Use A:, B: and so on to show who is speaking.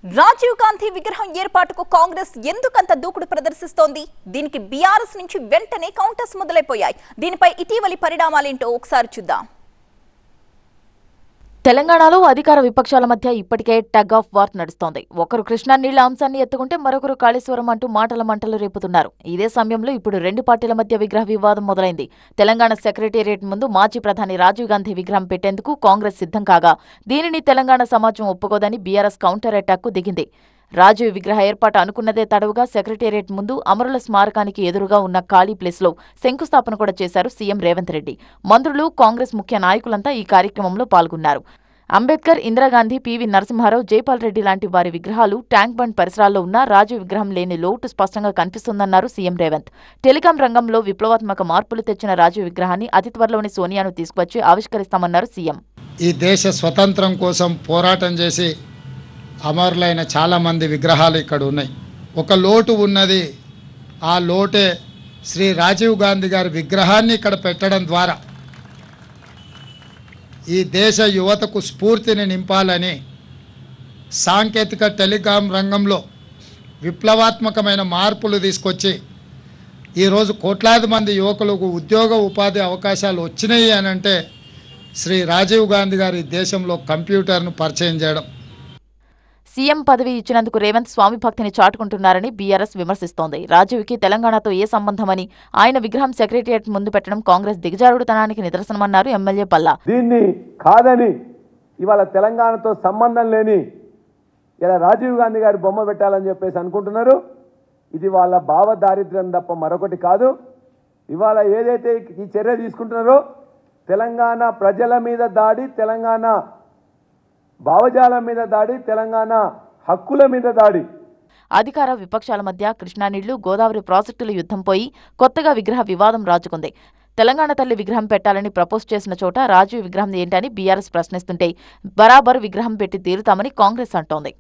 A: రాజీవ్ గాంధీ విగ్రహం ఏర్పాటుకు కాంగ్రెస్ ఎందుకంత దూకుడు ప్రదర్శిస్తోంది? దీనికి బీఆర్ఎస్ నుంచి వెంటనే కౌంటర్స్ మొదలైపోయాయి. దీనిపై ఇటీవలి పరిణామాలేంటో ఒకసారి చూద్దాం.
B: తెలంగాణలో అధికార విపక్షాల మధ్య ఇప్పటికే టగ్ ఆఫ్ వార్ నడుస్తోంది. ఒకరు కృష్ణా నీళ్ల అంశాన్ని ఎత్తుకుంటే మరొకరు కాళేశ్వరం అంటూ మాటల మంటలు రేపుతున్నారు. ఇదే సమయంలో ఇప్పుడు రెండు పార్టీల మధ్య విగ్రహ వివాదం మొదలైంది. తెలంగాణ సెక్రటేరియట్ ముందు మాజీ ప్రధాని రాజీవ్ గాంధీ విగ్రహం పెట్టేందుకు కాంగ్రెస్ సిద్ధం కాగా దీనిని తెలంగాణ సమాజం ఒప్పుకోదని బీఆర్ఎస్ కౌంటర్ అటాక్కు దిగింది. రాజీవ్ విగ్రహ ఏర్పాటు అనుకున్నదే తడవుగా సెక్రటేరియట్ ముందు అమరుల స్మారకానికి ఎదురుగా ఉన్న ఖాళీ ప్లేస్లో శంకుస్థాపన కూడా చేశారు సీఎం రేవంత్ రెడ్డి. మంత్రులు, కాంగ్రెస్ ముఖ్య నాయకులంతా ఈ కార్యక్రమంలో పాల్గొన్నారు. అంబేద్కర్, ఇందిరాగాంధీ, పివి నరసింహారావు, జైపాల్ రెడ్డి లాంటి వారి విగ్రహాలు ట్యాంక్ బండ్ పరిసరాల్లో ఉన్న రాజీవ్ విగ్రహం లేని లోటు స్పష్టంగా కనిపిస్తుందన్నారు సీఎం రేవంత్. టెలికాం రంగంలో విప్లవాత్మక మార్పులు తెచ్చిన రాజీవ్ విగ్రహాన్ని అతి త్వరలోని సోనియాను తీసుకువచ్చి ఆవిష్కరిస్తామన్నారు సీఎం.
C: ఈ దేశ స్వతంత్రం కోసం పోరాటం చేసి అమరులైన చాలామంది విగ్రహాలు ఇక్కడ ఉన్నాయి. ఒక లోటు ఉన్నది. ఆ లోటే శ్రీ రాజీవ్ గాంధీ గారి విగ్రహాన్ని ఇక్కడ పెట్టడం ద్వారా ఈ దేశ యువతకు స్ఫూర్తిని నింపాలని సాంకేతిక టెలికాం రంగంలో విప్లవాత్మకమైన మార్పులు తీసుకొచ్చి ఈరోజు కోట్లాది మంది యువకులకు ఉద్యోగ ఉపాధి అవకాశాలు వచ్చినాయి అనంటే శ్రీ రాజీవ్ గాంధీ గారి దేశంలో కంప్యూటర్ను పరిచయం చేయడం.
B: సీఎం పదవి ఇచ్చినందుకు రేవంత్ స్వామి భక్తిని చాటుకుంటున్నారని బీఆర్ఎస్ విమర్శిస్తోంది. రాజీవ్కి తెలంగాణతో ఏ సంబంధమని, ఆయన విగ్రహం సెక్రటేరియట్ ముందు పెట్టడం కాంగ్రెస్ దిగజారుడుతనానికి నిదర్శనమన్నారు ఎమ్మెల్యే పల్లా.
D: దీన్ని కాదని ఇవాళ తెలంగాణతో సంబంధం లేని ఇలా రాజీవ్ గాంధీ గారి బొమ్మ పెట్టాలని చెప్పేసి అనుకుంటున్నారు. ఇది వాళ్ళ భావ దారిద్ర్యం తప్ప మరొకటి కాదు. ఇవాళ ఏదైతే ఈ చర్య తీసుకుంటున్నారో తెలంగాణ ప్రజల మీద దాడి, తెలంగాణ భావజాలం మీద దాడి, తెలంగాణ హక్కుల మీద దాడి.
B: అధికార విపక్షాల మధ్య కృష్ణా నీళ్లు, గోదావరి ప్రాజెక్టుల యుద్ధం పోయి కొత్తగా విగ్రహ వివాదం రాజుకుంది. తెలంగాణ తల్లి విగ్రహం పెట్టాలని ప్రపోజ్ చేసిన చోట రాజీవ్ విగ్రహం ఏంటని బీఆర్ఎస్ ప్రశ్నిస్తుంటే బరాబర్ విగ్రహం పెట్టి తీరుతామని కాంగ్రెస్ అంటోంది.